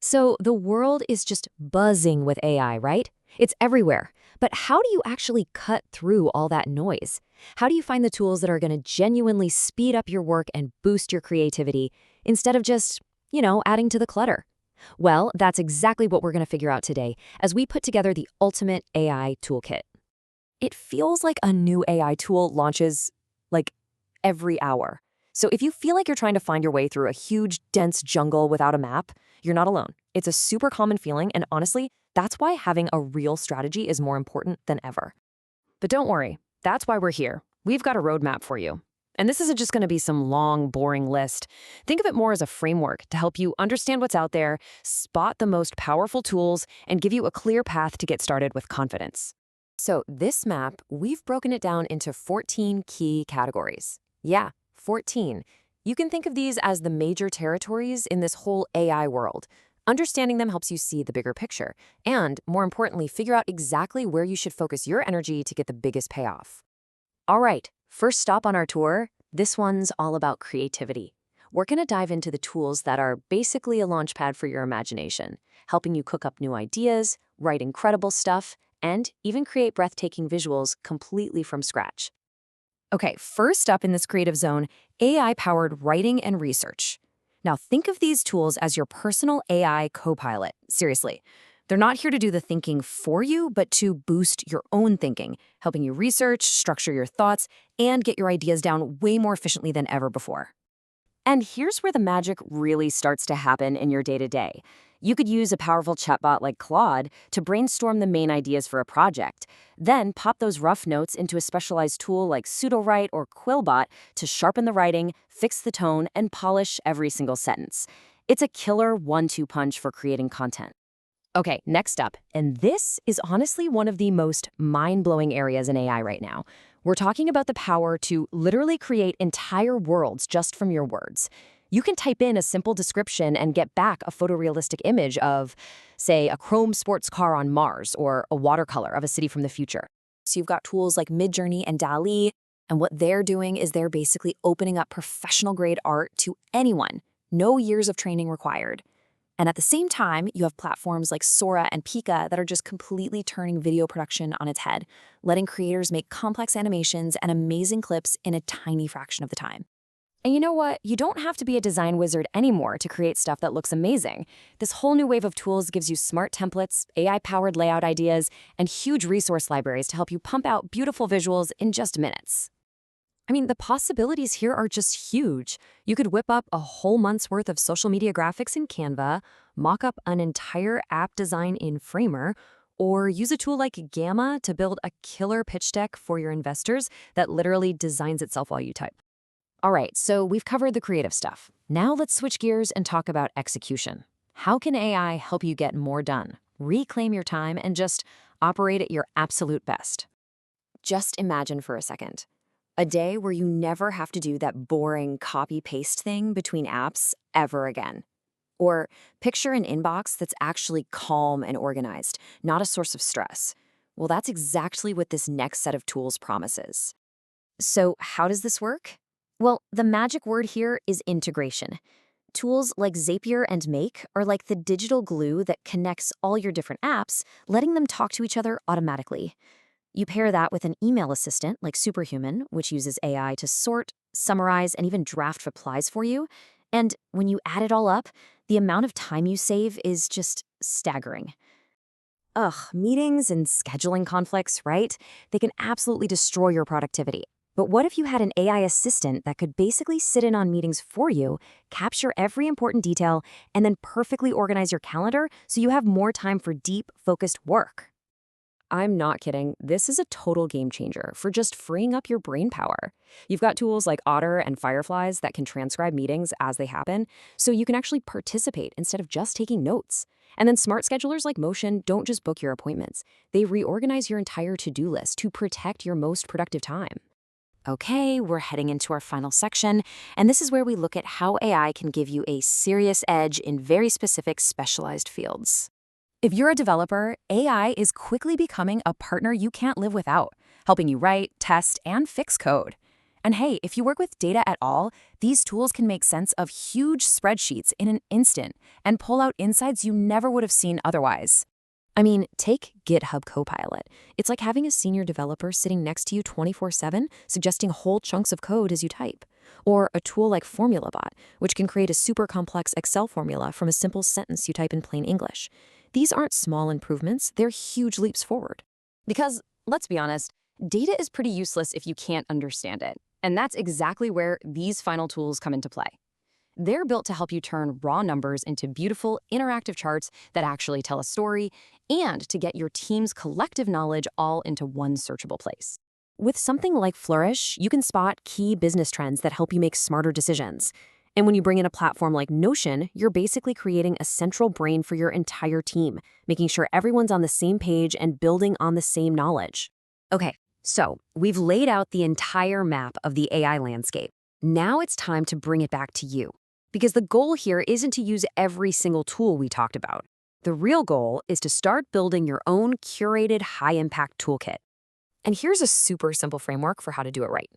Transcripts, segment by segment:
So the world is just buzzing with AI, right? It's everywhere. But how do you actually cut through all that noise? How do you find the tools that are going to genuinely speed up your work and boost your creativity instead of just, adding to the clutter? Well, that's exactly what we're going to figure out today as we put together the ultimate AI toolkit. It feels like a new AI tool launches like every hour. So if you feel like you're trying to find your way through a huge, dense jungle without a map, you're not alone. It's a super common feeling, and honestly, that's why having a real strategy is more important than ever. But don't worry, that's why we're here. We've got a roadmap for you. And this isn't just going to be some long, boring list. Think of it more as a framework to help you understand what's out there, spot the most powerful tools, and give you a clear path to get started with confidence. So this map, we've broken it down into 14 key categories. Yeah, 14. You can think of these as the major territories in this whole AI world. Understanding them helps you see the bigger picture, and more importantly, figure out exactly where you should focus your energy to get the biggest payoff. All right, first stop on our tour, this one's all about creativity. We're going to dive into the tools that are basically a launchpad for your imagination, helping you cook up new ideas, write incredible stuff, and even create breathtaking visuals completely from scratch. Okay, first up in this creative zone, AI-powered writing and research. Now think of these tools as your personal AI co-pilot. Seriously. They're not here to do the thinking for you, but to boost your own thinking, helping you research, structure your thoughts, and get your ideas down way more efficiently than ever before. And here's where the magic really starts to happen in your day-to-day. You could use a powerful chatbot like Claude to brainstorm the main ideas for a project. Then pop those rough notes into a specialized tool like Pseudowrite or Quillbot to sharpen the writing, fix the tone, and polish every single sentence. It's a killer 1-2 punch for creating content. Okay, next up, and this is honestly one of the most mind-blowing areas in AI right now. We're talking about the power to literally create entire worlds just from your words. You can type in a simple description and get back a photorealistic image of, say, a chrome sports car on Mars or a watercolor of a city from the future. So you've got tools like Midjourney and DALL-E, and what they're doing is they're basically opening up professional-grade art to anyone. No years of training required. And at the same time, you have platforms like Sora and Pika that are just completely turning video production on its head, letting creators make complex animations and amazing clips in a tiny fraction of the time. And you know what? You don't have to be a design wizard anymore to create stuff that looks amazing. This whole new wave of tools gives you smart templates, AI-powered layout ideas, and huge resource libraries to help you pump out beautiful visuals in just minutes. I mean, the possibilities here are just huge. You could whip up a whole month's worth of social media graphics in Canva, mock up an entire app design in Framer, or use a tool like Gamma to build a killer pitch deck for your investors that literally designs itself while you type. All right, so we've covered the creative stuff. Now let's switch gears and talk about execution. How can AI help you get more done, reclaim your time, and just operate at your absolute best? Just imagine for a second. A day where you never have to do that boring copy-paste thing between apps ever again. Or picture an inbox that's actually calm and organized, not a source of stress. Well, that's exactly what this next set of tools promises. So how does this work? Well, the magic word here is integration. Tools like Zapier and Make are like the digital glue that connects all your different apps, letting them talk to each other automatically. You pair that with an email assistant like Superhuman, which uses AI to sort, summarize, and even draft replies for you. And when you add it all up, the amount of time you save is just staggering. Ugh, meetings and scheduling conflicts, right? They can absolutely destroy your productivity. But what if you had an AI assistant that could basically sit in on meetings for you, capture every important detail, and then perfectly organize your calendar so you have more time for deep, focused work? I'm not kidding. This is a total game changer for just freeing up your brain power. You've got tools like Otter and Fireflies that can transcribe meetings as they happen, so you can actually participate instead of just taking notes. And then smart schedulers like Motion don't just book your appointments. They reorganize your entire to-do list to protect your most productive time. Okay, we're heading into our final section, and this is where we look at how AI can give you a serious edge in very specific specialized fields. If you're a developer, AI is quickly becoming a partner you can't live without, helping you write, test, and fix code. And hey, if you work with data at all, these tools can make sense of huge spreadsheets in an instant and pull out insights you never would have seen otherwise. I mean, take GitHub Copilot. It's like having a senior developer sitting next to you 24/7, suggesting whole chunks of code as you type. Or a tool like FormulaBot, which can create a super complex Excel formula from a simple sentence you type in plain English. These aren't small improvements, they're huge leaps forward. Because, let's be honest, data is pretty useless if you can't understand it. And that's exactly where these final tools come into play. They're built to help you turn raw numbers into beautiful, interactive charts that actually tell a story, and to get your team's collective knowledge all into one searchable place. With something like Flourish, you can spot key business trends that help you make smarter decisions. And when you bring in a platform like Notion, you're basically creating a central brain for your entire team, making sure everyone's on the same page and building on the same knowledge. Okay, so we've laid out the entire map of the AI landscape. Now it's time to bring it back to you. Because the goal here isn't to use every single tool we talked about. The real goal is to start building your own curated high-impact toolkit. And here's a super simple framework for how to do it right.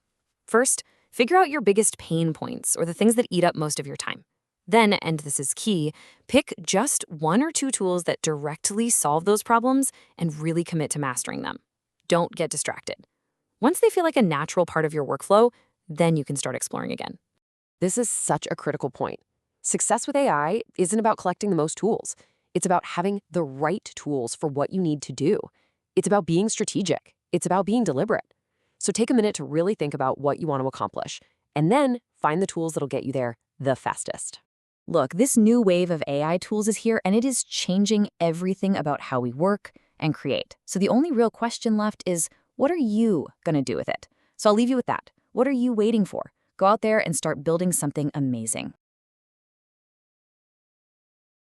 First, figure out your biggest pain points or the things that eat up most of your time. Then, and this is key, pick just one or two tools that directly solve those problems and really commit to mastering them. Don't get distracted. Once they feel like a natural part of your workflow, then you can start exploring again. This is such a critical point. Success with AI isn't about collecting the most tools. It's about having the right tools for what you need to do. It's about being strategic. It's about being deliberate. So take a minute to really think about what you want to accomplish, and then find the tools that'll get you there the fastest. Look, this new wave of AI tools is here, and it is changing everything about how we work and create. So the only real question left is, what are you going to do with it? So I'll leave you with that. What are you waiting for? Go out there and start building something amazing.